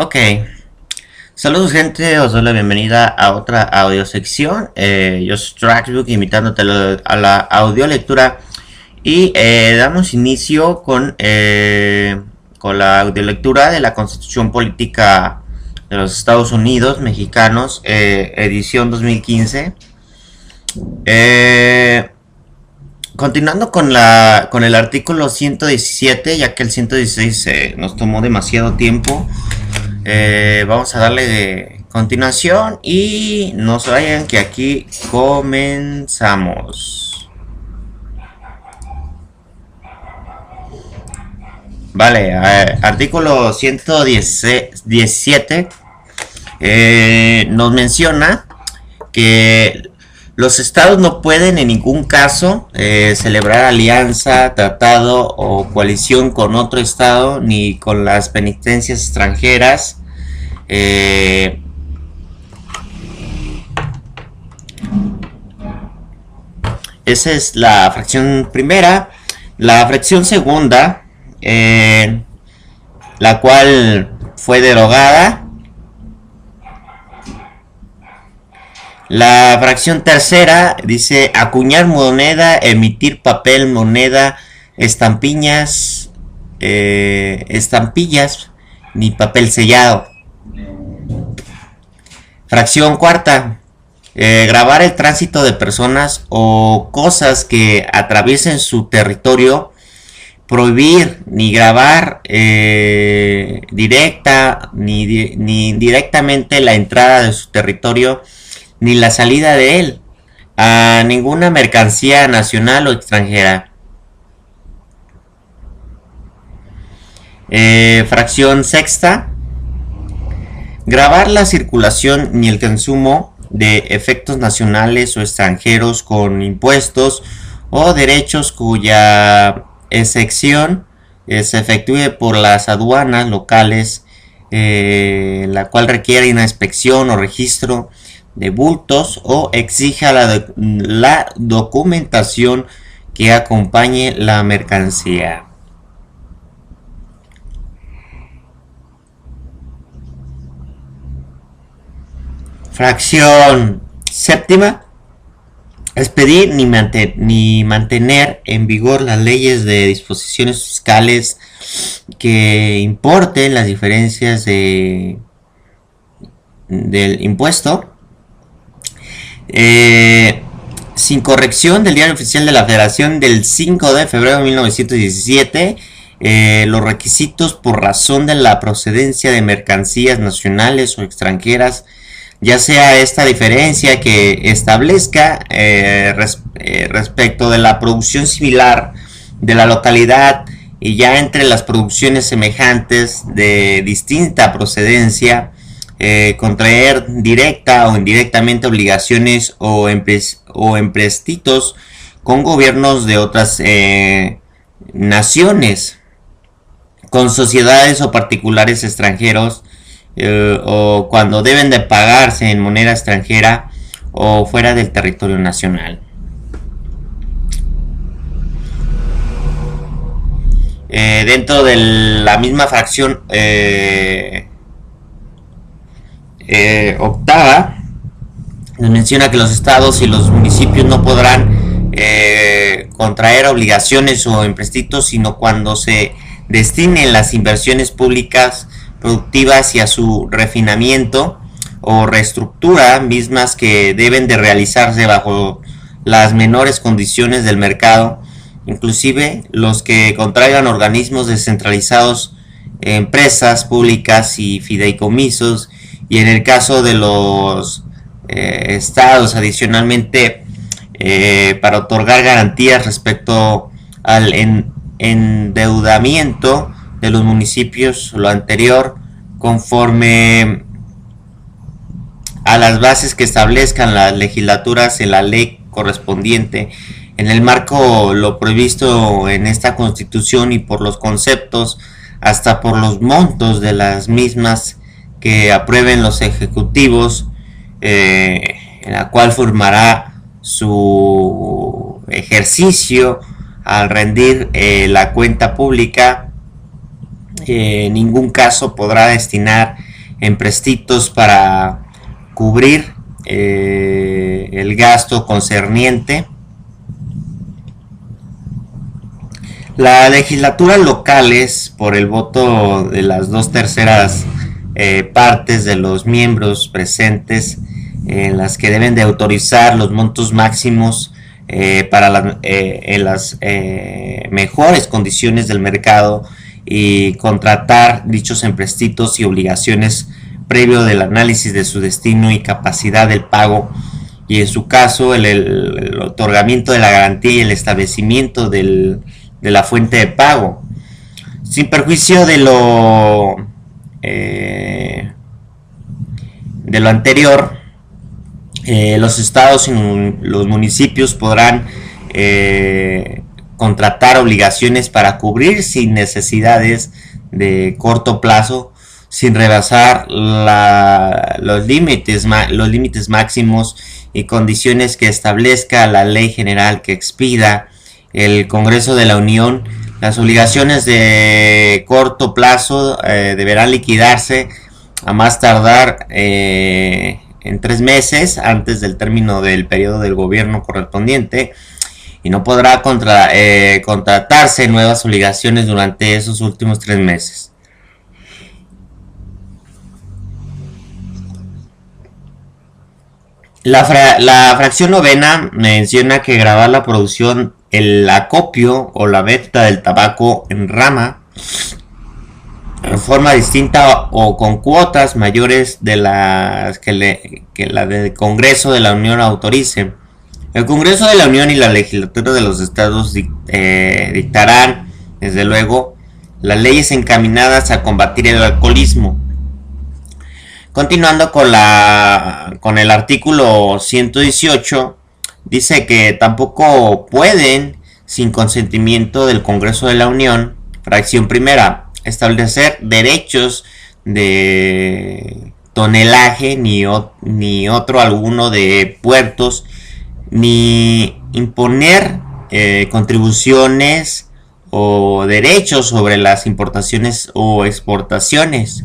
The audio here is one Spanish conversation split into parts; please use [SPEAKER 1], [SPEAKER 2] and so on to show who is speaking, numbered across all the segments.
[SPEAKER 1] Ok, saludos gente, os doy la bienvenida a otra audiosección. Yo soy Traxbook invitándote a la audiolectura y damos inicio con la audiolectura de la Constitución Política de los Estados Unidos Mexicanos, edición 2015. Continuando con el artículo 117, ya que el 116 nos tomó demasiado tiempo. Vamos a darle de continuación y no se vayan que aquí comenzamos. Vale, artículo 117 nos menciona que los estados no pueden en ningún caso celebrar alianza, tratado o coalición con otro estado ni con las penitencias extranjeras. Esa es la fracción primera. La fracción segunda, la cual fue derogada. La fracción tercera dice acuñar moneda, emitir papel, moneda, estampillas, ni papel sellado. Fracción cuarta, grabar el tránsito de personas o cosas que atraviesen su territorio. Prohibir ni grabar directa ni indirectamente la entrada de su territorio ni la salida de él a ninguna mercancía nacional o extranjera. Fracción sexta, grabar la circulación ni el consumo de efectos nacionales o extranjeros con impuestos o derechos cuya excepción se efectúe por las aduanas locales, la cual requiere una inspección o registro de bultos o exija la documentación que acompañe la mercancía. Fracción séptima, expedir ni mantener en vigor las leyes de disposiciones fiscales que importen las diferencias del impuesto, sin corrección del Diario Oficial de la Federación del 5 de febrero de 1917, los requisitos por razón de la procedencia de mercancías nacionales o extranjeras, ya sea esta diferencia que establezca respecto de la producción similar de la localidad y ya entre las producciones semejantes de distinta procedencia, contraer directa o indirectamente obligaciones o empréstitos con gobiernos de otras naciones, con sociedades o particulares extranjeros, o cuando deben de pagarse en moneda extranjera o fuera del territorio nacional. Dentro de la misma fracción octava, nos menciona que los estados y los municipios no podrán contraer obligaciones o empréstitos sino cuando se destinen las inversiones públicas productivas y a su refinamiento o reestructura, mismas que deben de realizarse bajo las menores condiciones del mercado, inclusive los que contraigan organismos descentralizados, empresas públicas y fideicomisos, y en el caso de los estados adicionalmente para otorgar garantías respecto al endeudamiento de los municipios, lo anterior conforme a las bases que establezcan las legislaturas en la ley correspondiente, en el marco lo previsto en esta Constitución y por los conceptos hasta por los montos de las mismas que aprueben los ejecutivos, en la cual formará su ejercicio al rendir la cuenta pública. En ningún caso podrá destinar empréstitos para cubrir el gasto concerniente. Las legislaturas locales, por el voto de las 2/3 partes de los miembros presentes, en las que deben de autorizar los montos máximos en las mejores condiciones del mercado y contratar dichos empréstitos y obligaciones previo del análisis de su destino y capacidad del pago, y en su caso el otorgamiento de la garantía y el establecimiento de la fuente de pago, sin perjuicio de lo anterior. Los estados y los municipios podrán contratar obligaciones para cubrir sin necesidades de corto plazo, sin rebasar los límites máximos y condiciones que establezca la ley general que expida el Congreso de la Unión. Las obligaciones de corto plazo deberán liquidarse a más tardar en 3 meses antes del término del periodo del gobierno correspondiente, y no podrá contratarse nuevas obligaciones durante esos últimos 3 meses. La fracción novena menciona que gravar la producción, el acopio o la venta del tabaco en rama en forma distinta o con cuotas mayores de las que la del Congreso de la Unión autorice. El Congreso de la Unión y la legislatura de los estados dictarán, desde luego, las leyes encaminadas a combatir el alcoholismo. Continuando con el artículo 118, dice que tampoco pueden, sin consentimiento del Congreso de la Unión, fracción primera, establecer derechos de tonelaje ni otro alguno de puertos, ni imponer contribuciones o derechos sobre las importaciones o exportaciones.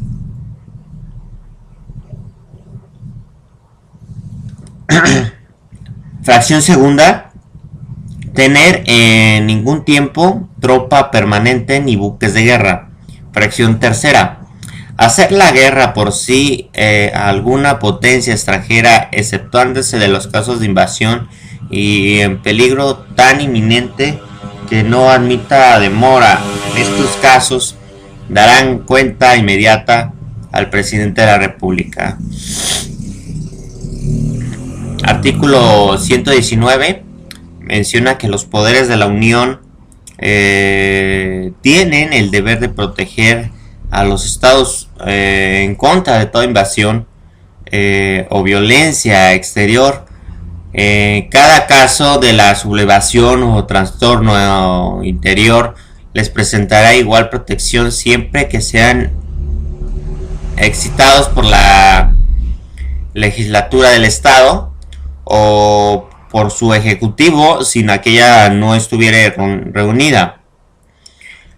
[SPEAKER 1] Fracción segunda, tener en ningún tiempo tropa permanente ni buques de guerra. Fracción tercera, hacer la guerra por sí a alguna potencia extranjera, exceptuándose de los casos de invasión y en peligro tan inminente que no admita demora. En estos casos darán cuenta inmediata al presidente de la República. Artículo 119 menciona que los poderes de la Unión tienen el deber de proteger a los estados en contra de toda invasión o violencia exterior. Cada caso de la sublevación o trastorno interior les presentará igual protección siempre que sean excitados por la legislatura del estado o por su ejecutivo sin aquella no estuviera reunida.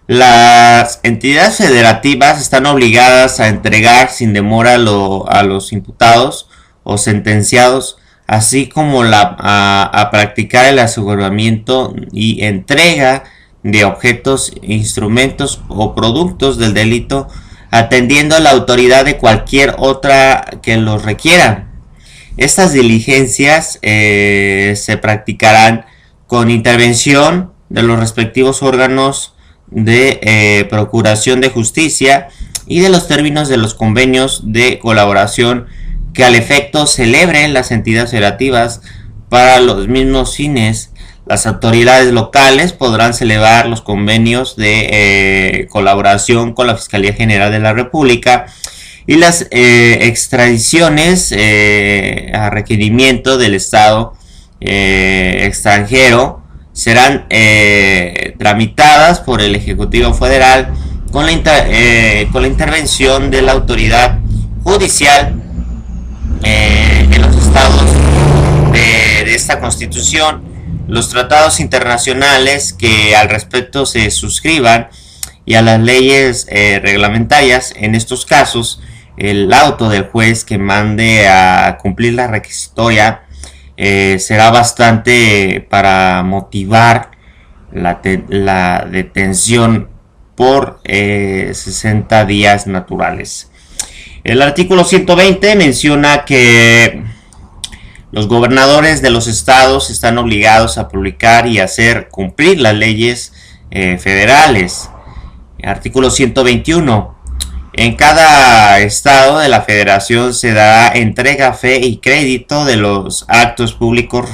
[SPEAKER 1] Las entidades federativas están obligadas a entregar sin demora a los imputados o sentenciados, así como a practicar el aseguramiento y entrega de objetos, instrumentos o productos del delito, atendiendo a la autoridad de cualquier otra que los requiera. Estas diligencias se practicarán con intervención de los respectivos órganos de procuración de justicia y de los términos de los convenios de colaboración que al efecto celebren las entidades federativas. Para los mismos fines, las autoridades locales podrán celebrar los convenios de colaboración con la Fiscalía General de la República, y las extradiciones a requerimiento del Estado extranjero serán tramitadas por el Ejecutivo Federal con la intervención de la autoridad judicial en los estados de esta Constitución. Los tratados internacionales que al respecto se suscriban y a las leyes reglamentarias en estos casos el auto del juez que mande a cumplir la requisitoria será bastante para motivar la detención por 60 días naturales. El artículo 120 menciona que los gobernadores de los estados están obligados a publicar y hacer cumplir las leyes federales. Artículo 121. En cada estado de la federación se dará entrega, fe y crédito de los actos públicos,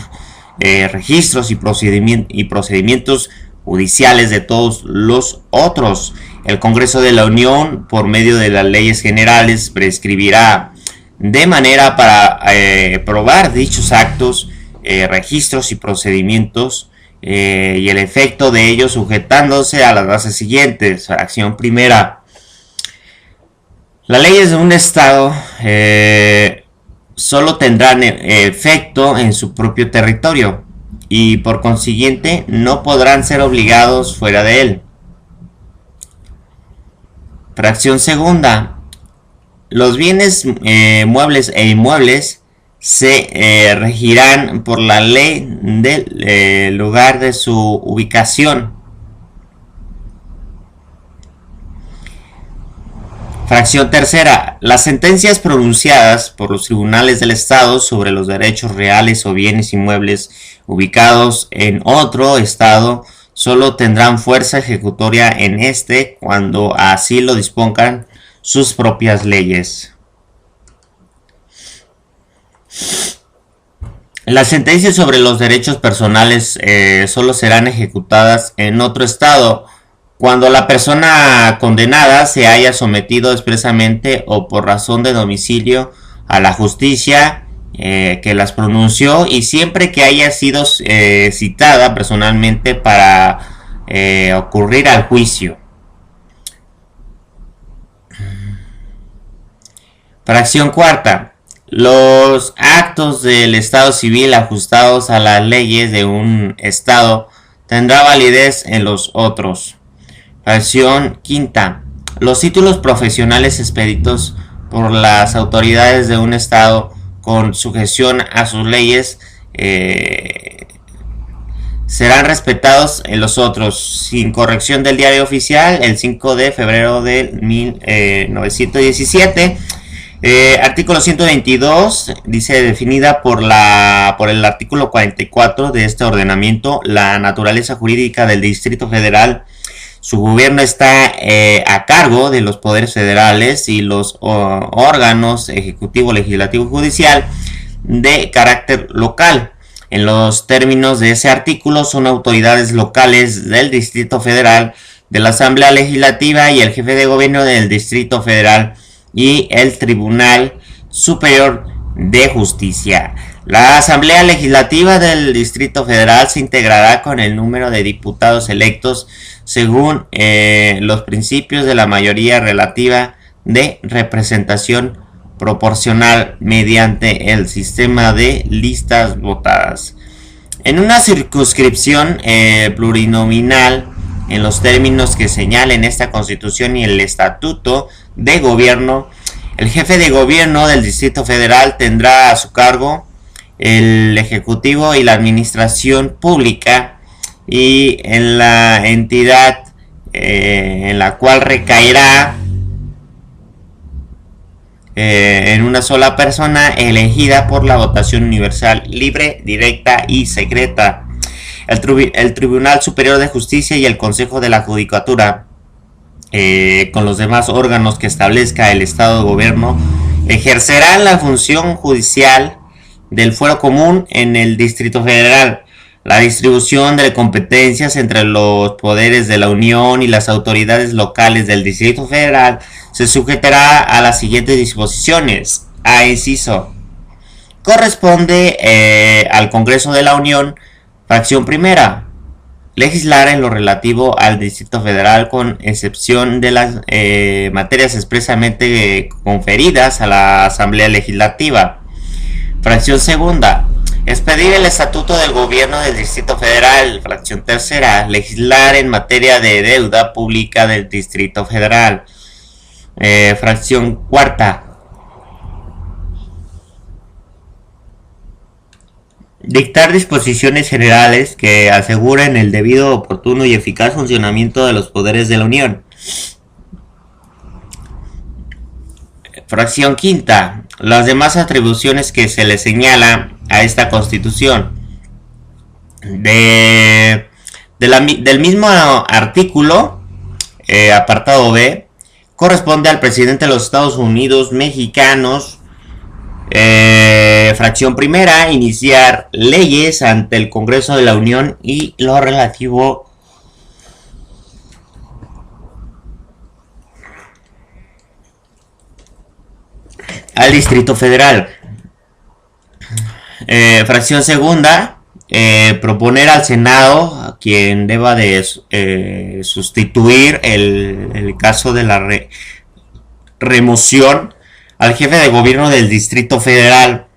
[SPEAKER 1] registros y procedimientos judiciales de todos los otros. El Congreso de la Unión, por medio de las leyes generales, prescribirá de manera para probar dichos actos, registros y procedimientos y el efecto de ellos sujetándose a las bases siguientes. Fracción primera. Las leyes de un estado solo tendrán efecto en su propio territorio y por consiguiente no podrán ser obligados fuera de él. Fracción segunda. Los bienes muebles e inmuebles se regirán por la ley del lugar de su ubicación. Fracción tercera. Las sentencias pronunciadas por los tribunales del Estado sobre los derechos reales o bienes inmuebles ubicados en otro Estado solo tendrán fuerza ejecutoria en este cuando así lo dispongan sus propias leyes. Las sentencias sobre los derechos personales solo serán ejecutadas en otro Estado cuando la persona condenada se haya sometido expresamente o por razón de domicilio a la justicia que las pronunció y siempre que haya sido citada personalmente para ocurrir al juicio. Fracción cuarta. Los actos del Estado civil ajustados a las leyes de un Estado tendrá validez en los otros. Fracción quinta. Los títulos profesionales expeditos por las autoridades de un Estado con sujeción a sus leyes serán respetados en los otros, sin corrección del diario oficial, el 5 de febrero de 1917. Artículo 122 dice: definida por el artículo 44 de este ordenamiento, la naturaleza jurídica del Distrito Federal. Su gobierno está a cargo de los poderes federales y los órganos ejecutivo, legislativo y judicial de carácter local. En los términos de ese artículo son autoridades locales del Distrito Federal, de la Asamblea Legislativa y el jefe de gobierno del Distrito Federal y el Tribunal Superior de Justicia. La Asamblea Legislativa del Distrito Federal se integrará con el número de diputados electos según los principios de la mayoría relativa de representación proporcional mediante el sistema de listas votadas. En una circunscripción plurinominal, en los términos que señalen esta Constitución y el Estatuto de Gobierno, el jefe de gobierno del Distrito Federal tendrá a su cargo el Ejecutivo y la Administración Pública, y en la entidad en la cual recaerá en una sola persona elegida por la votación universal, libre, directa y secreta. El Tribunal Superior de Justicia y el Consejo de la Judicatura, con los demás órganos que establezca el Estado de Gobierno, ejercerán la función judicial del fuero común en el Distrito Federal. La distribución de competencias entre los poderes de la Unión y las autoridades locales del Distrito Federal se sujetará a las siguientes disposiciones. A. Inciso. Corresponde al Congreso de la Unión, fracción primera, legislar en lo relativo al Distrito Federal con excepción de las materias expresamente conferidas a la Asamblea Legislativa. Fracción segunda. Expedir el Estatuto del Gobierno del Distrito Federal. Fracción tercera. Legislar en materia de deuda pública del Distrito Federal. Fracción cuarta. Dictar disposiciones generales que aseguren el debido, oportuno y eficaz funcionamiento de los poderes de la Unión. Fracción quinta. Las demás atribuciones que se le señala a esta Constitución. Del mismo artículo, apartado B, corresponde al presidente de los Estados Unidos mexicanos. Fracción primera, iniciar leyes ante el Congreso de la Unión y lo relativo al Distrito Federal. Fracción segunda, proponer al Senado, a quien deba de sustituir el caso de la remoción al jefe de gobierno del Distrito Federal.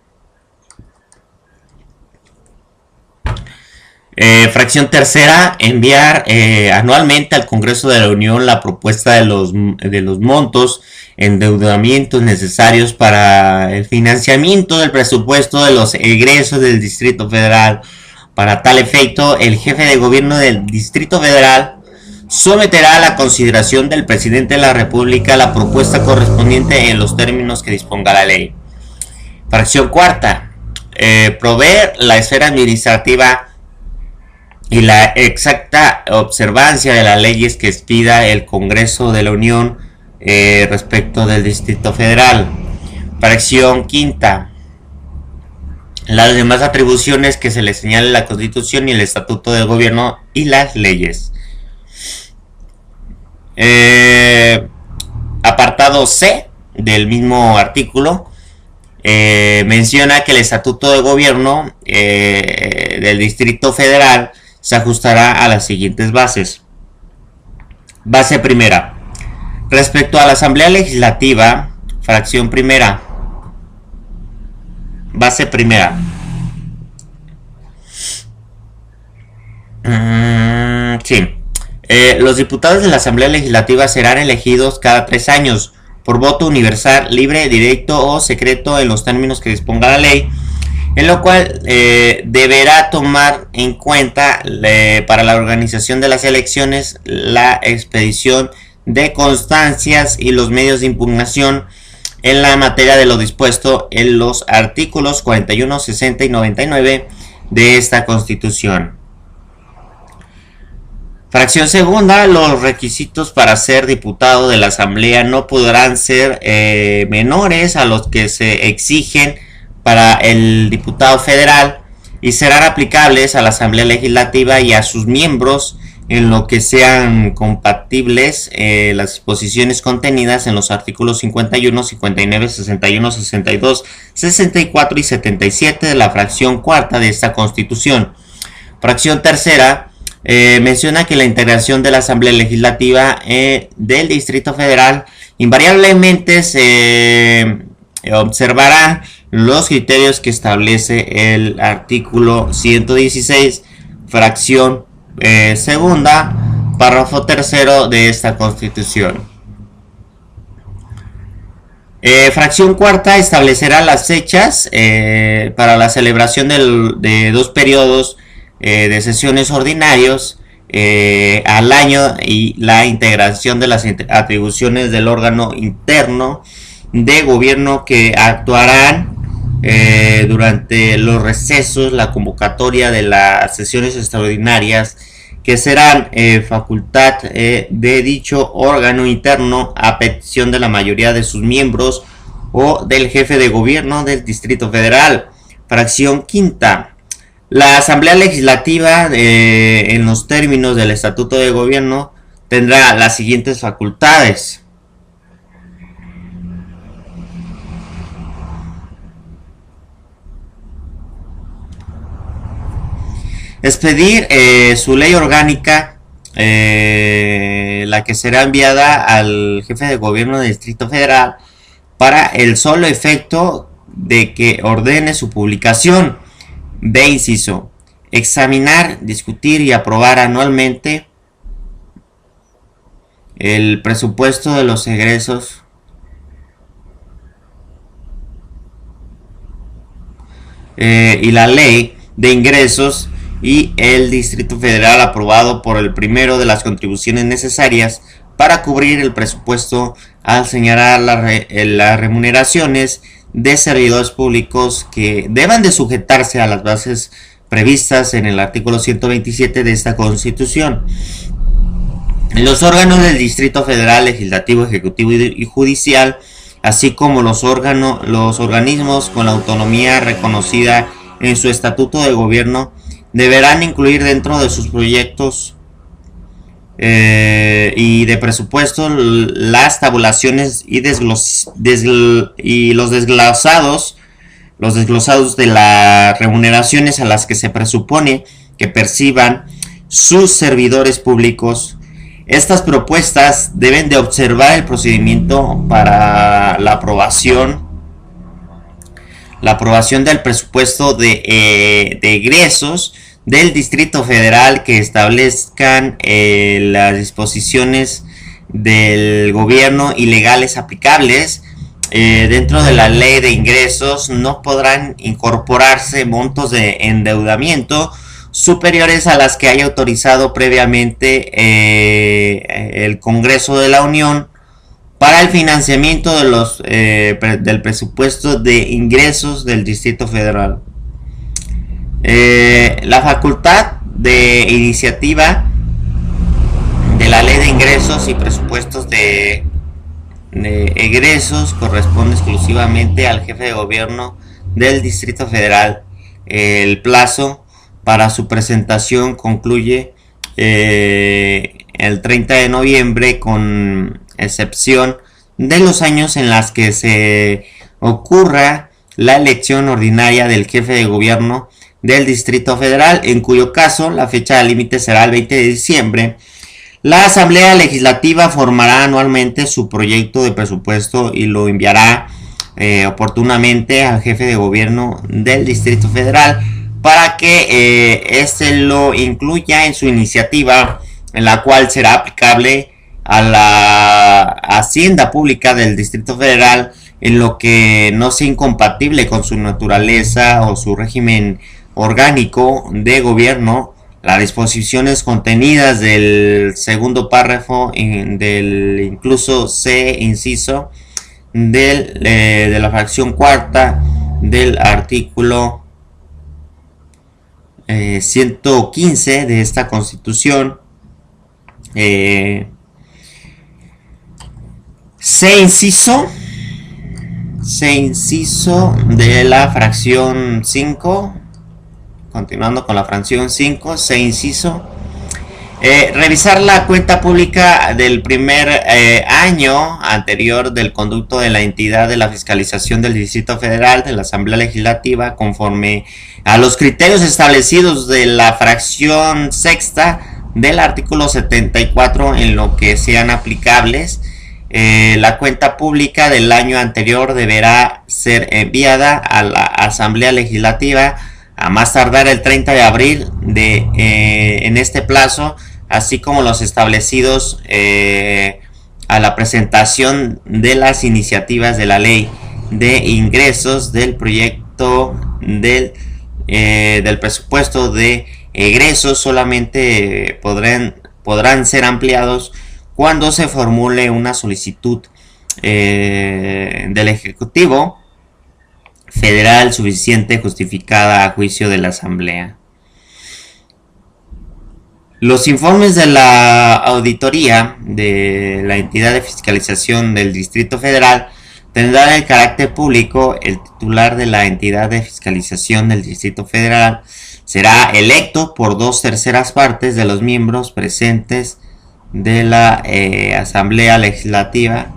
[SPEAKER 1] Fracción tercera, enviar anualmente al Congreso de la Unión la propuesta de los montos, endeudamientos necesarios para el financiamiento del presupuesto de los egresos del Distrito Federal. Para tal efecto, el jefe de gobierno del Distrito Federal someterá a la consideración del presidente de la República la propuesta correspondiente en los términos que disponga la ley. Fracción cuarta, proveer la esfera administrativa y la exacta observancia de las leyes que expida el Congreso de la Unión respecto del Distrito Federal. Fracción quinta, las demás atribuciones que se le señale la Constitución y el Estatuto del Gobierno y las leyes. Apartado C del mismo artículo menciona que el Estatuto de Gobierno del Distrito Federal se ajustará a las siguientes bases. Base primera. Respecto a la Asamblea Legislativa, fracción primera. Base primera. Sí. Los diputados de la Asamblea Legislativa serán elegidos cada 3 años por voto universal, libre, directo o secreto en los términos que disponga la ley, en lo cual deberá tomar en cuenta para la organización de las elecciones la expedición de constancias y los medios de impugnación en la materia de lo dispuesto en los artículos 41, 60 y 99 de esta Constitución. Fracción segunda, los requisitos para ser diputado de la Asamblea no podrán ser menores a los que se exigen para el diputado federal y serán aplicables a la Asamblea Legislativa y a sus miembros en lo que sean compatibles las disposiciones contenidas en los artículos 51, 59, 61, 62, 64 y 77 de la fracción cuarta de esta Constitución. Fracción tercera, menciona que la integración de la Asamblea Legislativa del Distrito Federal invariablemente se observará los criterios que establece el artículo 116, fracción segunda, párrafo tercero de esta Constitución. Fracción cuarta establecerá las fechas para la celebración de 2 periodos de sesiones ordinarios al año y la integración de las atribuciones del órgano interno de gobierno que actuarán durante los recesos, la convocatoria de las sesiones extraordinarias que serán facultad de dicho órgano interno a petición de la mayoría de sus miembros o del jefe de gobierno del Distrito Federal. Fracción quinta. La Asamblea Legislativa, en los términos del Estatuto de Gobierno, tendrá las siguientes facultades. Expedir su ley orgánica, la que será enviada al jefe de gobierno del Distrito Federal para el solo efecto de que ordene su publicación. B. Inciso. Examinar, discutir y aprobar anualmente el presupuesto de los egresos y la ley de Ingresos y el Distrito Federal aprobado por el primero de las contribuciones necesarias para cubrir el presupuesto al señalar las remuneraciones de servidores públicos que deban de sujetarse a las bases previstas en el artículo 127 de esta Constitución. Los órganos del Distrito Federal, Legislativo, Ejecutivo y Judicial, así como los organismos con la autonomía reconocida en su estatuto de gobierno, deberán incluir dentro de sus proyectos y de presupuesto las tabulaciones y los desglosados de las remuneraciones a las que se presupone que perciban sus servidores públicos. Estas propuestas deben de observar el procedimiento para la aprobación del presupuesto de egresos del Distrito Federal que establezcan las disposiciones del gobierno y legales aplicables. Dentro de la ley de ingresos no podrán incorporarse montos de endeudamiento superiores a las que haya autorizado previamente el Congreso de la Unión para el financiamiento de del presupuesto de ingresos del Distrito Federal. La facultad de iniciativa de la ley de ingresos y presupuestos de egresos corresponde exclusivamente al jefe de gobierno del Distrito Federal. El plazo para su presentación concluye el 30 de noviembre, con excepción de los años en los que se ocurra la elección ordinaria del jefe de gobierno del Distrito Federal, en cuyo caso la fecha límite será el 20 de diciembre. La Asamblea Legislativa formará anualmente su proyecto de presupuesto y lo enviará oportunamente al jefe de gobierno del Distrito Federal para que éste lo incluya en su iniciativa, en la cual será aplicable a la hacienda pública del Distrito Federal en lo que no sea incompatible con su naturaleza o su régimen orgánico de gobierno. Las disposiciones contenidas del segundo párrafo del incluso C inciso de la fracción cuarta del artículo 115 de esta Constitución, C inciso de la fracción 5, continuando con la fracción 5, C inciso, revisar la cuenta pública del primer año anterior del conducto de la entidad de la fiscalización del Distrito Federal de la Asamblea Legislativa conforme a los criterios establecidos de la fracción sexta del artículo 74 en lo que sean aplicables. La cuenta pública del año anterior deberá ser enviada a la Asamblea Legislativa a más tardar el 30 de abril en este plazo, así como los establecidos a la presentación de las iniciativas de la ley de ingresos del proyecto del presupuesto de egresos. Solamente podrán ser ampliados cuando se formule una solicitud del Ejecutivo Federal suficiente justificada a juicio de la Asamblea. Los informes de la auditoría de la entidad de fiscalización del Distrito Federal tendrán el carácter público. El titular de la entidad de fiscalización del Distrito Federal será electo por 2/3 partes de los miembros presentes de la Asamblea Legislativa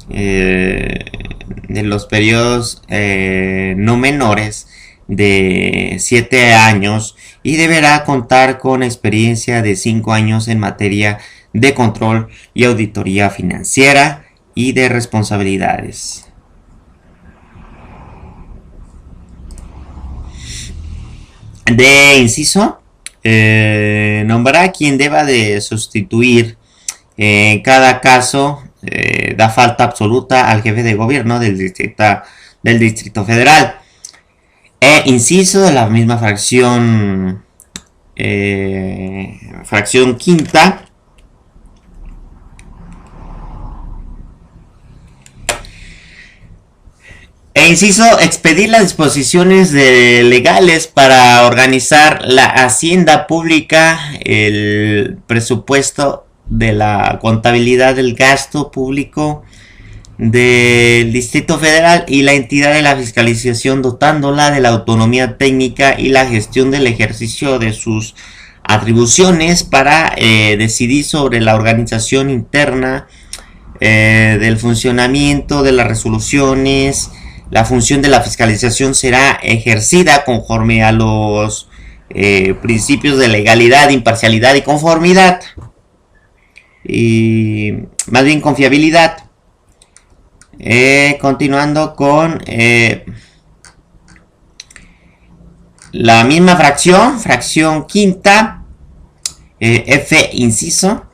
[SPEAKER 1] de los periodos no menores de 7 años y deberá contar con experiencia de 5 años en materia de control y auditoría financiera y de responsabilidades. De inciso, nombrará a quien deba de sustituir en cada caso da falta absoluta al jefe de gobierno del Distrito Federal. Inciso de la misma fracción quinta. Inciso, expedir las disposiciones legales para organizar la hacienda pública, el presupuesto de la contabilidad del gasto público del Distrito Federal y la entidad de la fiscalización, dotándola de la autonomía técnica y la gestión del ejercicio de sus atribuciones para decidir sobre la organización interna, del funcionamiento de las resoluciones. La función de la fiscalización será ejercida conforme a los principios de legalidad, imparcialidad y conformidad, y más bien confiabilidad. Continuando con la misma fracción quinta, F inciso,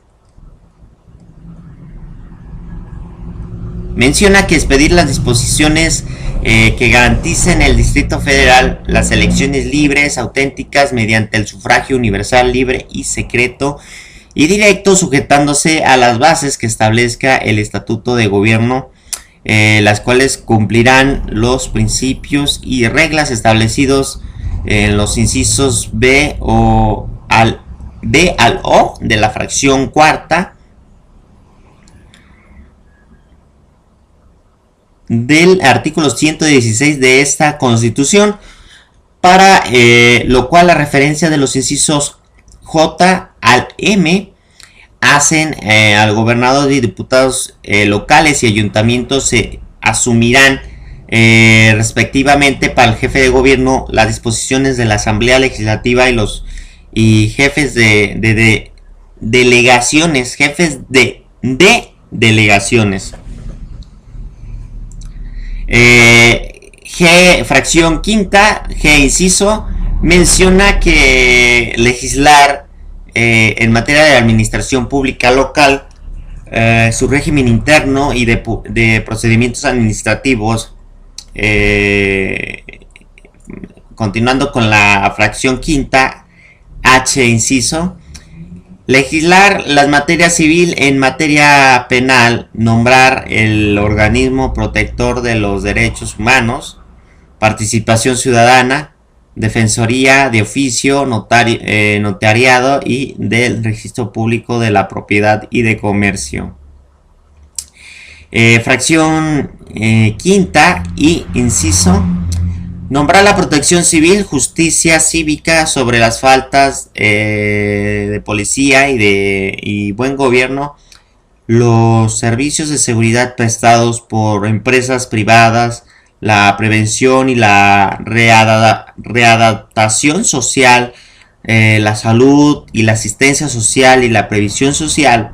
[SPEAKER 1] menciona que expedir las disposiciones que garanticen el Distrito Federal las elecciones libres, auténticas, mediante el sufragio universal, libre y secreto y directo, sujetándose a las bases que establezca el Estatuto de Gobierno, las cuales cumplirán los principios y reglas establecidos en los incisos B al O de la fracción cuarta del artículo 116 de esta Constitución, para lo cual la referencia de los incisos J al M hacen al gobernador y diputados locales y ayuntamientos se asumirán respectivamente para el jefe de gobierno las disposiciones de la Asamblea Legislativa y jefes de delegaciones, jefes de delegaciones. G, fracción quinta, G inciso, menciona que legislar en materia de administración pública local, su régimen interno y de procedimientos administrativos. Continuando con la fracción quinta, H inciso, legislar las materias civil en materia penal, nombrar el organismo protector de los derechos humanos, participación ciudadana, defensoría de oficio, notariado y del registro público de la propiedad y de comercio. Fracción quinta y inciso, nombrar la protección civil, justicia cívica sobre las faltas de policía y buen gobierno, los servicios de seguridad prestados por empresas privadas, la prevención y la readaptación social, la salud y la asistencia social y la previsión social.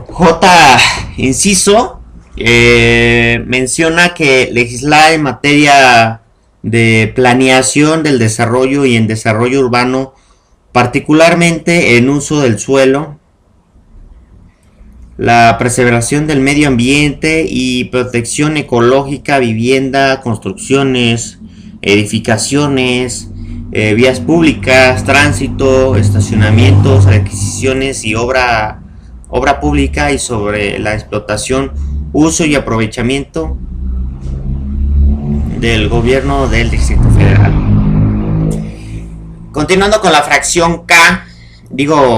[SPEAKER 1] J inciso, menciona que legislar en materia de planeación del desarrollo y en desarrollo urbano, particularmente en uso del suelo, la preservación del medio ambiente y protección ecológica, vivienda, construcciones, edificaciones, vías públicas, tránsito, estacionamientos, adquisiciones y obra pública, y sobre la explotación, uso y aprovechamiento del gobierno del Distrito Federal. Continuando con la fracción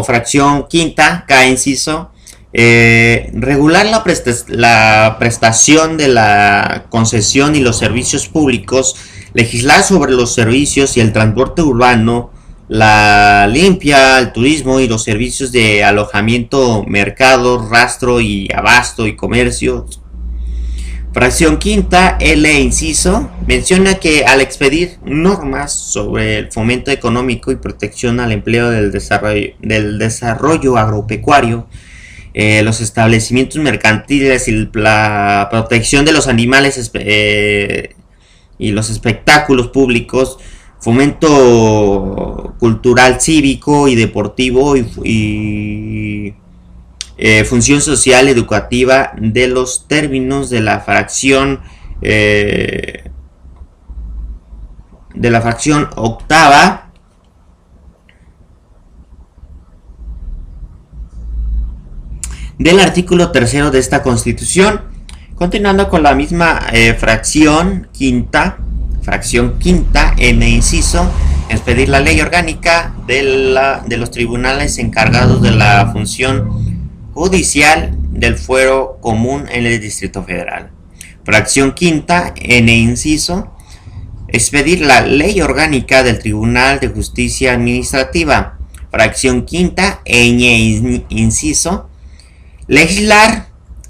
[SPEAKER 1] fracción quinta, K inciso, regular la prestación de la concesión y los servicios públicos, legislar sobre los servicios y el transporte urbano, la limpia, el turismo y los servicios de alojamiento, mercado, rastro y abasto y comercio. Fracción quinta, L inciso, menciona que al expedir normas sobre el fomento económico y protección al empleo del desarrollo agropecuario, los establecimientos mercantiles y la protección de los animales y los espectáculos públicos, fomento cultural, cívico y deportivo y función social educativa de los términos de la fracción de la fracción octava del artículo tercero de esta Constitución. Continuando con la misma fracción quinta en inciso, expedir la ley orgánica de los tribunales encargados de la función judicial del fuero común en el Distrito Federal. Fracción quinta en inciso, expedir la ley orgánica del Tribunal de Justicia Administrativa. Fracción quinta en inciso, legislar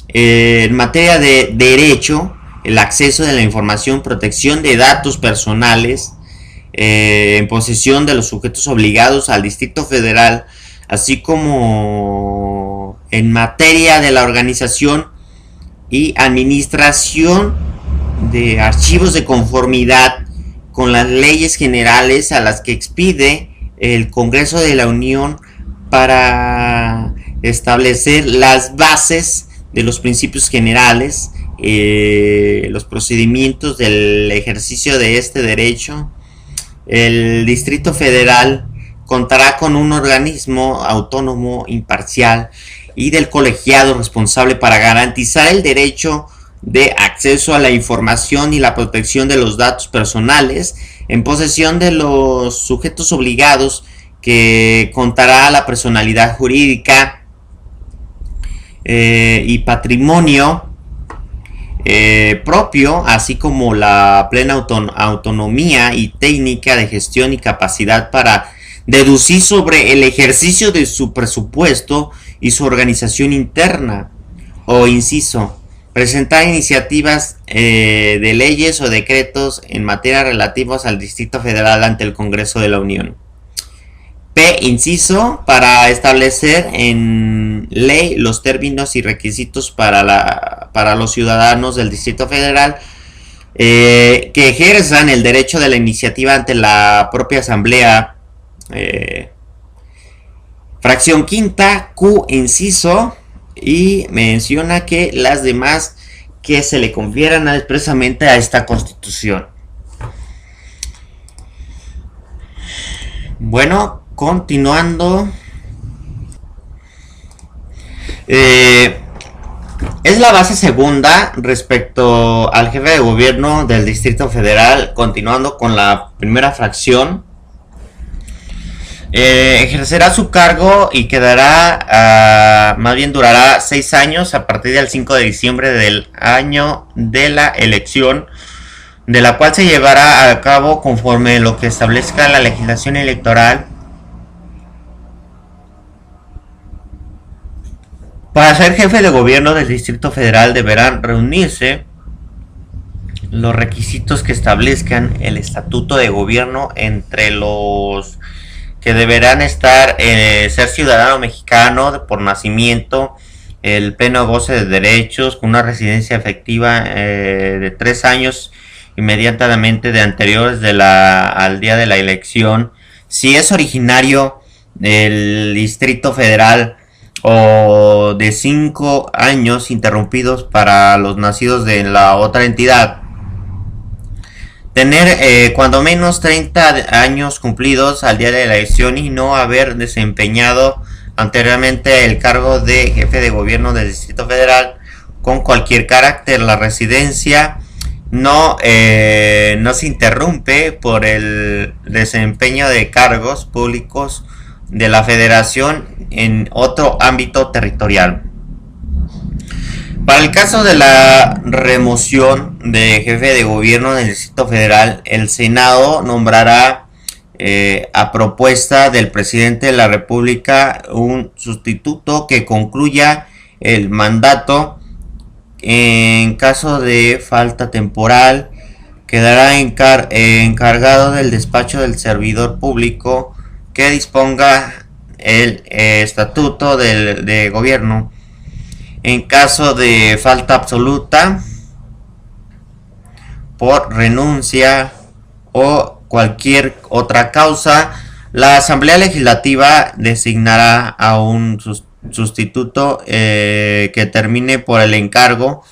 [SPEAKER 1] en materia de derecho, el acceso de la información, protección de datos personales, en posesión de los sujetos obligados al Distrito Federal, así como en materia de la organización y administración de archivos de conformidad con las leyes generales a las que expide el Congreso de la Unión para establecer las bases de los principios generales, los procedimientos del ejercicio de este derecho. El Distrito Federal contará con un organismo autónomo, imparcial y del colegiado responsable para garantizar el derecho de acceso a la información y la protección de los datos personales en posesión de los sujetos obligados, que contará la personalidad jurídica y patrimonio propio, así como la plena autonomía y técnica de gestión y capacidad para deducir sobre el ejercicio de su presupuesto y su organización interna. O inciso, presentar iniciativas de leyes o decretos en materia relativos al Distrito Federal ante el Congreso de la Unión. P. Inciso, para establecer en ley los términos y requisitos para los ciudadanos del Distrito Federal que ejerzan el derecho de la iniciativa ante la propia Asamblea. Fracción quinta, Q. Inciso, y menciona que las demás que se le confieran expresamente a esta Constitución. Bueno, continuando, es la base segunda respecto al jefe de gobierno del Distrito Federal. Continuando con la primera fracción, ejercerá su cargo y quedará, más bien durará 6 años a partir del 5 de diciembre del año de la elección, de la cual se llevará a cabo conforme lo que establezca la legislación electoral. Para ser jefe de gobierno del Distrito Federal deberán reunirse los requisitos que establezcan el Estatuto de Gobierno, entre los que deberán estar ser ciudadano mexicano por nacimiento, el pleno goce de derechos, con una residencia efectiva de 3 años inmediatamente de anteriores al día de la elección, si es originario del Distrito Federal, o de 5 años interrumpidos para los nacidos de la otra entidad. Tener cuando menos 30 años cumplidos al día de la elección y no haber desempeñado anteriormente el cargo de jefe de gobierno del Distrito Federal con cualquier carácter. La residencia no se interrumpe por el desempeño de cargos públicos de la Federación en otro ámbito territorial. Para el caso de la remoción de jefe de gobierno del Distrito Federal, el Senado nombrará a propuesta del presidente de la República un sustituto que concluya el mandato. En caso de falta temporal, quedará encargado del despacho del servidor público que disponga el estatuto de gobierno. En caso de falta absoluta por renuncia o cualquier otra causa, la Asamblea Legislativa designará a un sustituto que termine por el encargo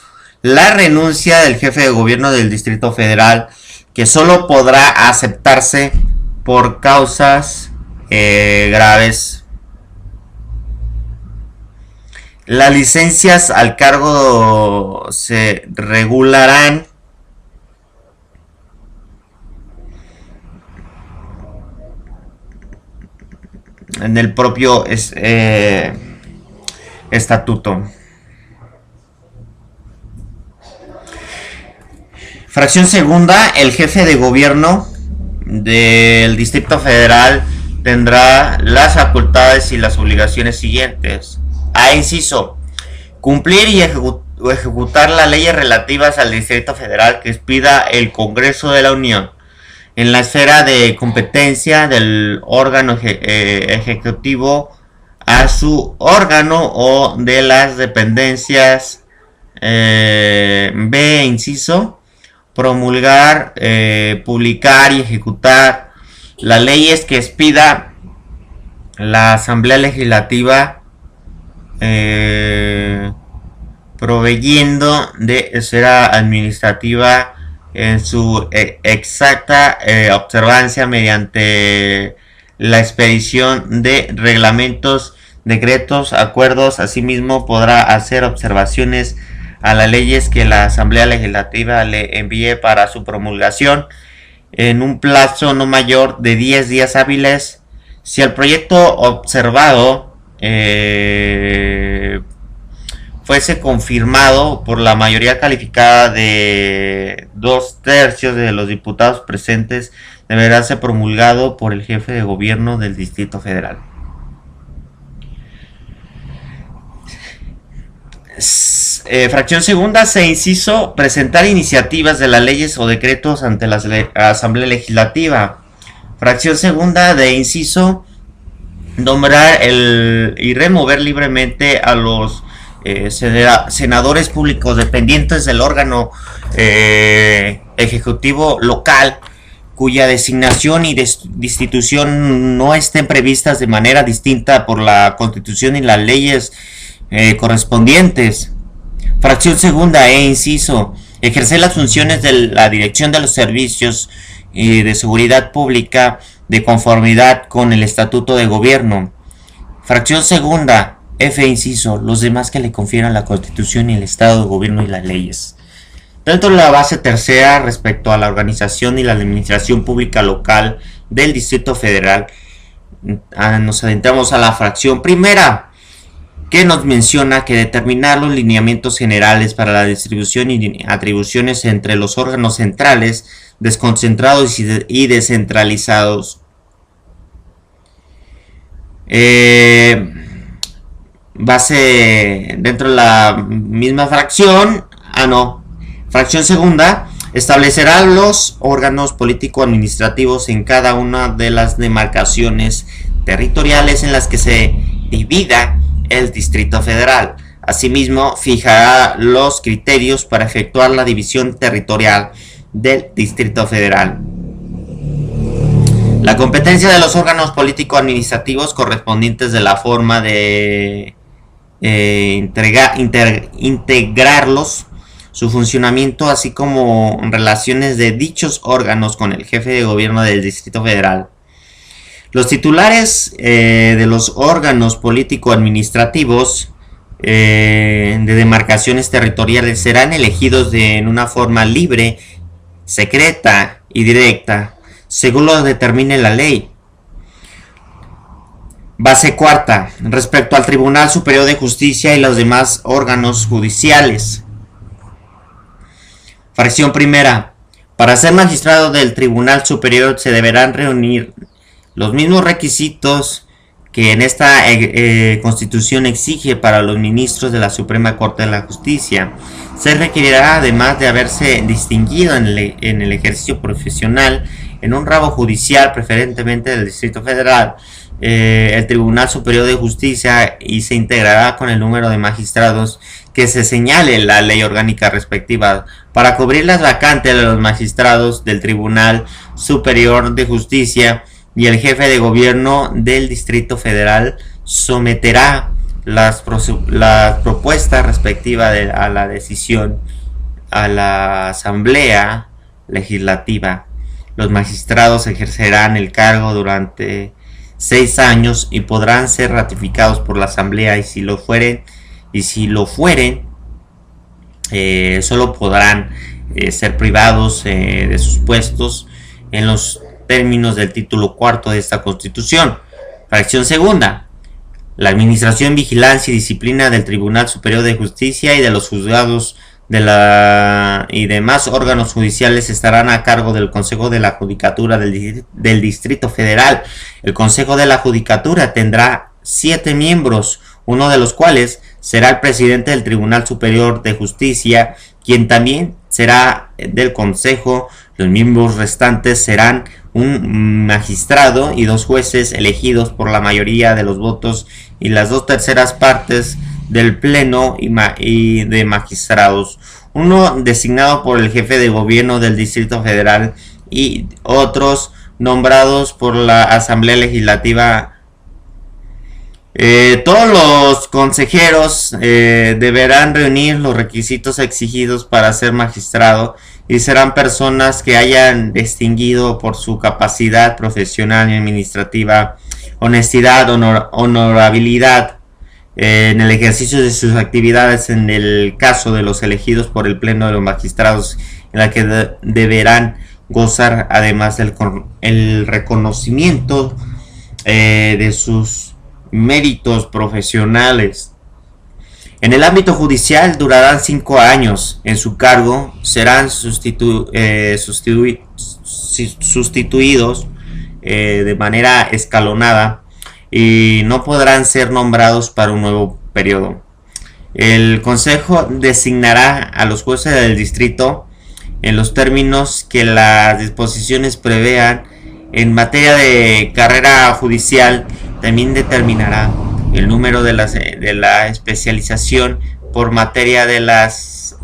[SPEAKER 1] la renuncia del jefe de gobierno del Distrito Federal, que solo podrá aceptarse por causas graves. Las licencias al cargo se regularán en el propio estatuto. Fracción segunda, el jefe de gobierno del Distrito Federal tendrá las facultades y las obligaciones siguientes. A inciso, cumplir y ejecutar las leyes relativas al Distrito Federal que expida el Congreso de la Unión en la esfera de competencia del órgano ejecutivo a su órgano o de las dependencias. B, inciso, promulgar, publicar y ejecutar las leyes que expida la Asamblea Legislativa, proveyendo de esfera administrativa en su exacta observancia mediante la expedición de reglamentos, decretos, acuerdos. Asimismo podrá hacer observaciones a las leyes que la Asamblea Legislativa le envíe para su promulgación en un plazo no mayor de 10 días hábiles. Si el proyecto observado fuese confirmado por la mayoría calificada de 2/3 de los diputados presentes, deberá ser promulgado por el jefe de gobierno del Distrito Federal. Fracción segunda, se inciso, presentar iniciativas de las leyes o decretos ante la Asamblea Legislativa. Fracción segunda de inciso, nombrar y remover libremente a los senadores públicos dependientes del órgano ejecutivo local cuya designación y destitución no estén previstas de manera distinta por la Constitución y las leyes correspondientes. Fracción segunda inciso, ejercer las funciones de la dirección de los servicios de seguridad pública de conformidad con el estatuto de gobierno. Fracción segunda F inciso, los demás que le confieran la Constitución y el estado de gobierno y las leyes. Dentro de la base tercera respecto a la organización y la administración pública local del Distrito Federal, nos adentramos a la fracción primera, que nos menciona que determinar los lineamientos generales para la distribución y atribuciones entre los órganos centrales, desconcentrados y descentralizados. Base dentro de la misma fracción. Fracción segunda, establecerá los órganos político-administrativos en cada una de las demarcaciones territoriales en las que se divida el Distrito Federal. Asimismo, fijará los criterios para efectuar la división territorial del Distrito Federal. La competencia de los órganos político-administrativos correspondientes de la forma de integrarlos, su funcionamiento, así como relaciones de dichos órganos con el jefe de gobierno del Distrito Federal. Los titulares de los órganos político-administrativos de demarcaciones territoriales serán elegidos en una forma libre, secreta y directa, según lo determine la ley. Base cuarta, respecto al Tribunal Superior de Justicia y los demás órganos judiciales. Fracción primera, para ser magistrado del Tribunal Superior se deberán reunir los mismos requisitos que en esta Constitución exige para los ministros de la Suprema Corte de la Justicia. Se requerirá, además de haberse distinguido en el ejercicio profesional en un ramo judicial, preferentemente del Distrito Federal, el Tribunal Superior de Justicia, y se integrará con el número de magistrados que se señale en la ley orgánica respectiva. Para cubrir las vacantes de los magistrados del Tribunal Superior de Justicia, y el jefe de gobierno del Distrito Federal someterá las propuestas respectivas a la decisión a la Asamblea Legislativa. Los magistrados ejercerán el cargo durante 6 años y podrán ser ratificados por la Asamblea, y si lo fueren, solo podrán ser privados de sus puestos en los términos del título cuarto de esta Constitución. Fracción segunda. La administración, vigilancia y disciplina del Tribunal Superior de Justicia y de los juzgados y demás órganos judiciales estarán a cargo del Consejo de la Judicatura del Distrito Federal. El Consejo de la Judicatura tendrá 7 miembros, uno de los cuales será el presidente del Tribunal Superior de Justicia, quien también será del Consejo. Los miembros restantes serán un magistrado y 2 jueces elegidos por la mayoría de los votos y las 2/3 partes del pleno y de magistrados, uno designado por el jefe de gobierno del Distrito Federal y otros nombrados por la Asamblea Legislativa. Todos los consejeros deberán reunir los requisitos exigidos para ser magistrado y serán personas que hayan distinguido por su capacidad profesional y administrativa, honestidad, honorabilidad en el ejercicio de sus actividades, en el caso de los elegidos por el Pleno de los Magistrados, en la que deberán gozar además el reconocimiento de sus méritos profesionales. En el ámbito judicial durarán 5 años. En su cargo serán sustituidos de manera escalonada y no podrán ser nombrados para un nuevo periodo. El Consejo designará a los jueces del distrito en los términos que las disposiciones prevean. En materia de carrera judicial también determinará el número de la especialización por materia de las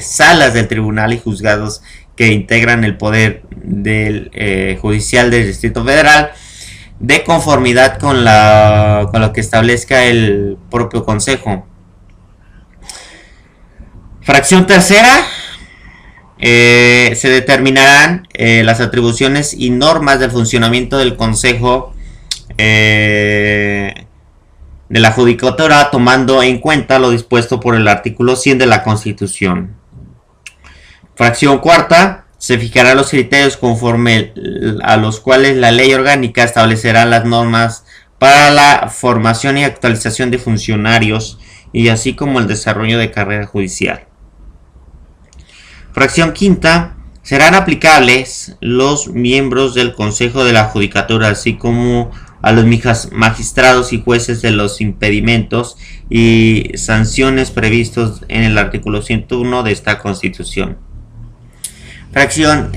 [SPEAKER 1] salas del tribunal y juzgados que integran el poder del judicial del Distrito Federal, de conformidad con lo que establezca el propio Consejo. Fracción tercera. Se determinarán las atribuciones y normas del funcionamiento del Consejo de la Judicatura, tomando en cuenta lo dispuesto por el artículo 100 de la Constitución. Fracción cuarta. Se fijarán los criterios conforme a los cuales la ley orgánica establecerá las normas para la formación y actualización de funcionarios, y así como el desarrollo de carrera judicial. Fracción quinta. Serán aplicables los miembros del Consejo de la Judicatura, así como a los magistrados y jueces, de los impedimentos y sanciones previstos en el artículo 101 de esta Constitución. Fracción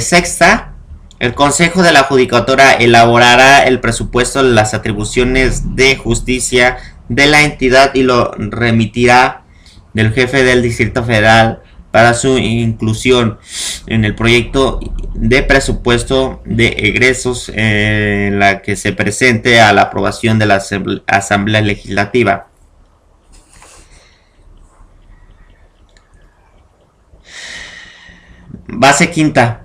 [SPEAKER 1] sexta. El Consejo de la Judicatura elaborará el presupuesto de las atribuciones de justicia de la entidad y lo remitirá del jefe del Distrito Federal para su inclusión en el proyecto de presupuesto de egresos en la que se presente a la aprobación de la Asamblea Legislativa. Base quinta.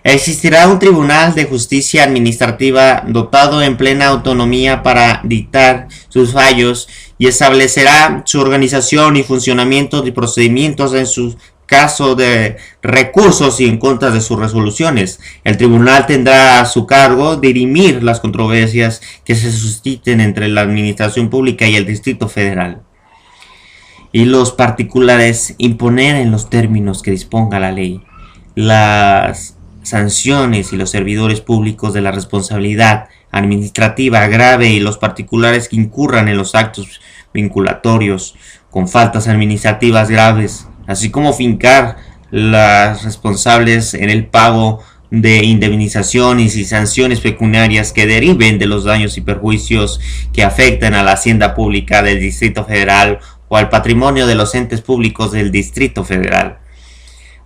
[SPEAKER 1] Existirá un Tribunal de Justicia Administrativa dotado en plena autonomía para dictar sus fallos y establecerá su organización y funcionamiento y procedimientos en su caso de recursos y en contra de sus resoluciones. El tribunal tendrá a su cargo dirimir las controversias que se susciten entre la administración pública y el Distrito Federal, y los particulares imponer en los términos que disponga la ley las sanciones y los servidores públicos de la responsabilidad administrativa grave y los particulares que incurran en los actos vinculatorios con faltas administrativas graves, así como fincar las responsables en el pago de indemnizaciones y sanciones pecuniarias que deriven de los daños y perjuicios que afecten a la hacienda pública del Distrito Federal o al patrimonio de los entes públicos del Distrito Federal.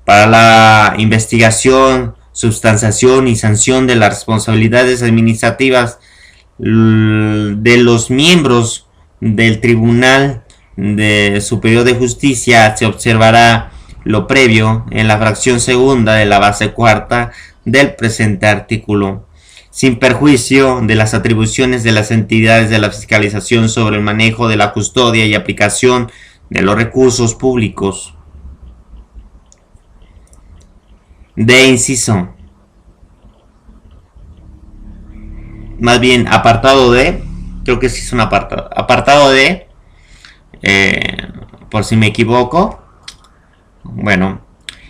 [SPEAKER 1] Para la investigación, substanciación y sanción de las responsabilidades administrativas de los miembros del Tribunal Superior de Justicia, se observará lo previo en la fracción segunda de la base cuarta del presente artículo, sin perjuicio de las atribuciones de las entidades de la fiscalización sobre el manejo de la custodia y aplicación de los recursos públicos. De inciso, más bien apartado de, creo que sí es un apartado de, por si me equivoco. Bueno,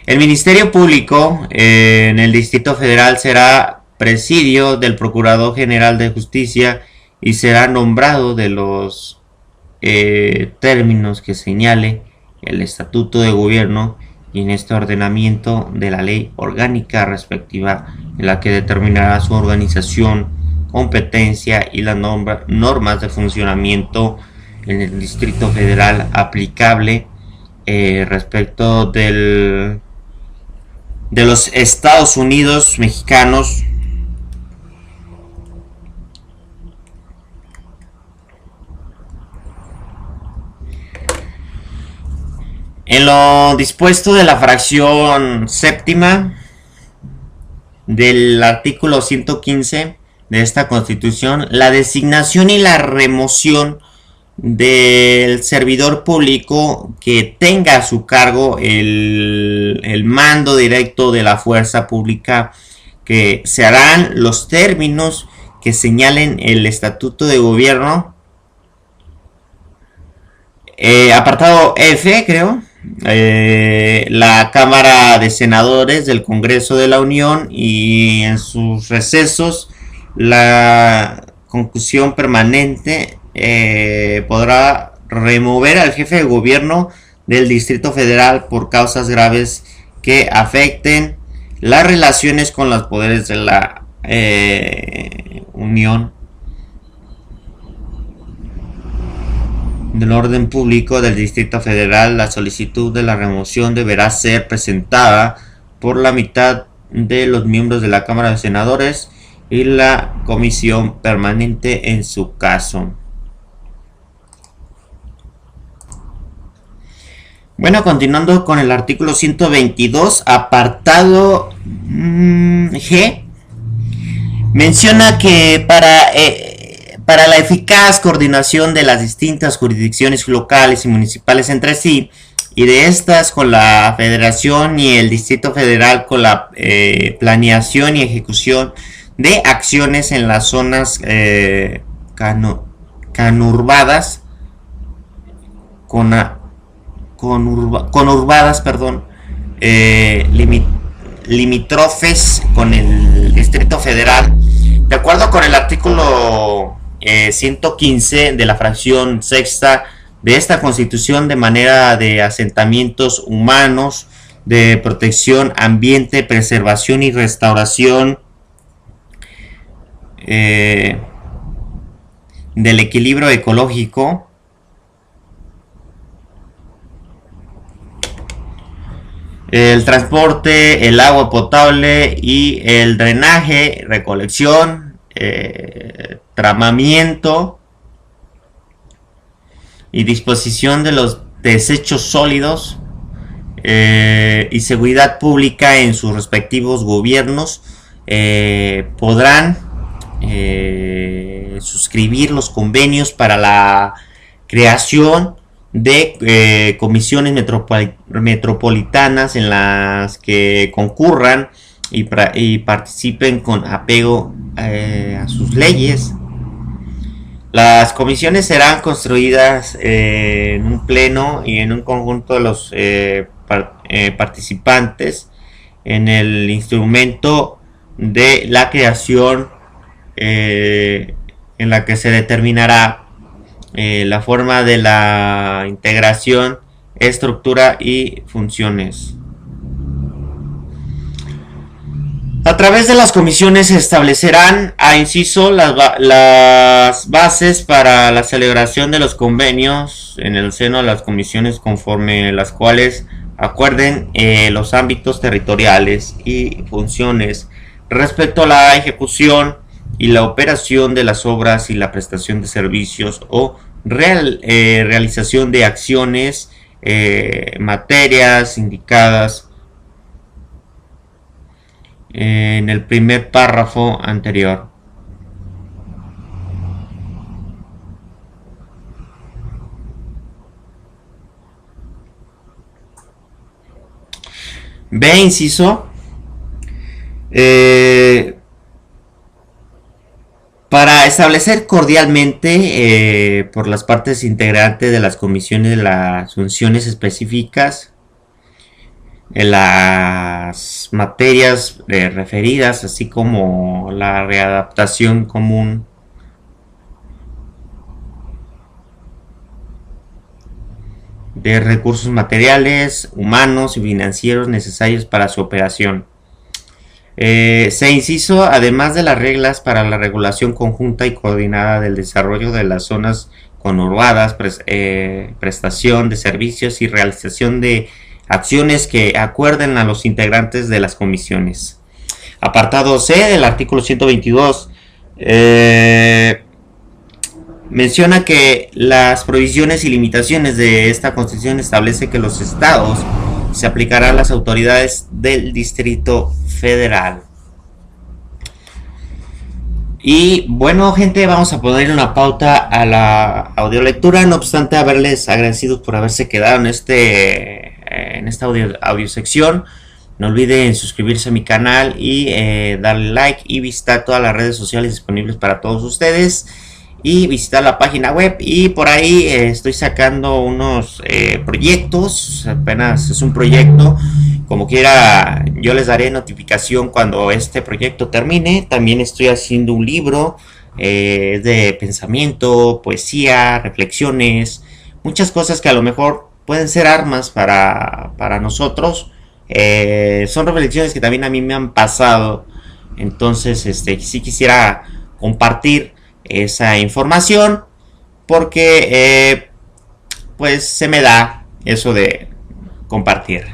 [SPEAKER 1] el Ministerio Público en el Distrito Federal será presidio del Procurador General de Justicia y será nombrado de los términos que señale el Estatuto de Gobierno y en este ordenamiento de la ley orgánica respectiva, en la que determinará su organización, competencia y las normas de funcionamiento en el Distrito Federal aplicable respecto de los Estados Unidos mexicanos. En lo dispuesto de la fracción séptima del artículo 115 de esta Constitución, la designación y la remoción del servidor público que tenga a su cargo el mando directo de la fuerza pública, que se harán los términos que señalen el Estatuto de Gobierno, apartado F, creo. La Cámara de Senadores del Congreso de la Unión, y en sus recesos la Concusión Permanente podrá remover al jefe de gobierno del Distrito Federal por causas graves que afecten las relaciones con los poderes de la Unión, del orden público del Distrito Federal. La solicitud de la remoción deberá ser presentada por la mitad de los miembros de la Cámara de Senadores y la Comisión Permanente en su caso. Bueno, continuando con el artículo 122, apartado G, menciona que para la eficaz coordinación de las distintas jurisdicciones locales y municipales entre sí, y de estas con la Federación y el Distrito Federal, con la planeación y ejecución de acciones en las zonas conurbadas, limítrofes con el Distrito Federal, de acuerdo con el artículo 115 de la fracción sexta de esta Constitución, de manera de asentamientos humanos, de protección, ambiente, preservación y restauración del equilibrio ecológico, el transporte, el agua potable y el drenaje, recolección, tramamiento y disposición de los desechos sólidos, y seguridad pública en sus respectivos gobiernos, podrán suscribir los convenios para la creación de comisiones metropolitanas en las que concurran y participen con apego a sus leyes. Las comisiones serán construidas en un pleno y en un conjunto de los participantes en el instrumento de la creación, en la que se determinará la forma de la integración, estructura y funciones. A través de las comisiones se establecerán, a inciso, las bases para la celebración de los convenios en el seno de las comisiones, conforme las cuales acuerden los ámbitos territoriales y funciones respecto a la ejecución y la operación de las obras y la prestación de servicios o realización de acciones materias indicadas en el primer párrafo anterior. B, inciso. Para establecer cordialmente por las partes integrantes de las comisiones las funciones específicas en las materias referidas, así como la readaptación común de recursos materiales, humanos y financieros necesarios para su operación. Se inciso, además de las reglas para la regulación conjunta y coordinada del desarrollo de las zonas conurbadas, prestación de servicios y realización de acciones que acuerden a los integrantes de las comisiones. Apartado C del artículo 122 menciona que las provisiones y limitaciones de esta Constitución establece que los estados se aplicarán a las autoridades del Distrito Federal. Y bueno, gente, vamos a poner una pauta a la audiolectura, no obstante haberles agradecido por haberse quedado en esta audiosección. No olviden suscribirse a mi canal y darle like y visitar todas las redes sociales disponibles para todos ustedes. Y visitar la página web, y por ahí estoy sacando unos proyectos, apenas es un proyecto, como quiera yo les daré notificación cuando este proyecto termine. También estoy haciendo un libro de pensamiento, poesía, reflexiones, muchas cosas que a lo mejor pueden ser armas para nosotros. Son reflexiones que también a mí me han pasado, entonces sí quisiera compartir esa información porque pues se me da eso de compartir.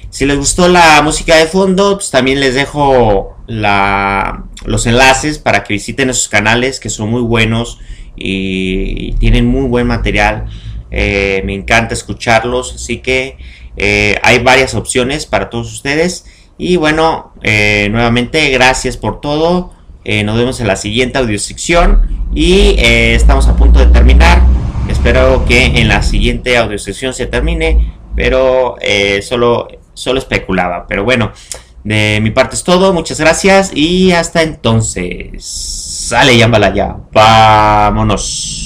[SPEAKER 1] Si les gustó la música de fondo, pues también les dejo los enlaces para que visiten esos canales que son muy buenos y tienen muy buen material. Me encanta escucharlos, así que hay varias opciones para todos ustedes. Y bueno, nuevamente gracias por todo. Nos vemos en la siguiente audiosección y estamos a punto de terminar. Espero que en la siguiente audiosección se termine, pero solo especulaba. Pero bueno, de mi parte es todo. Muchas gracias y hasta entonces. Sale, Yambalaya. Vámonos.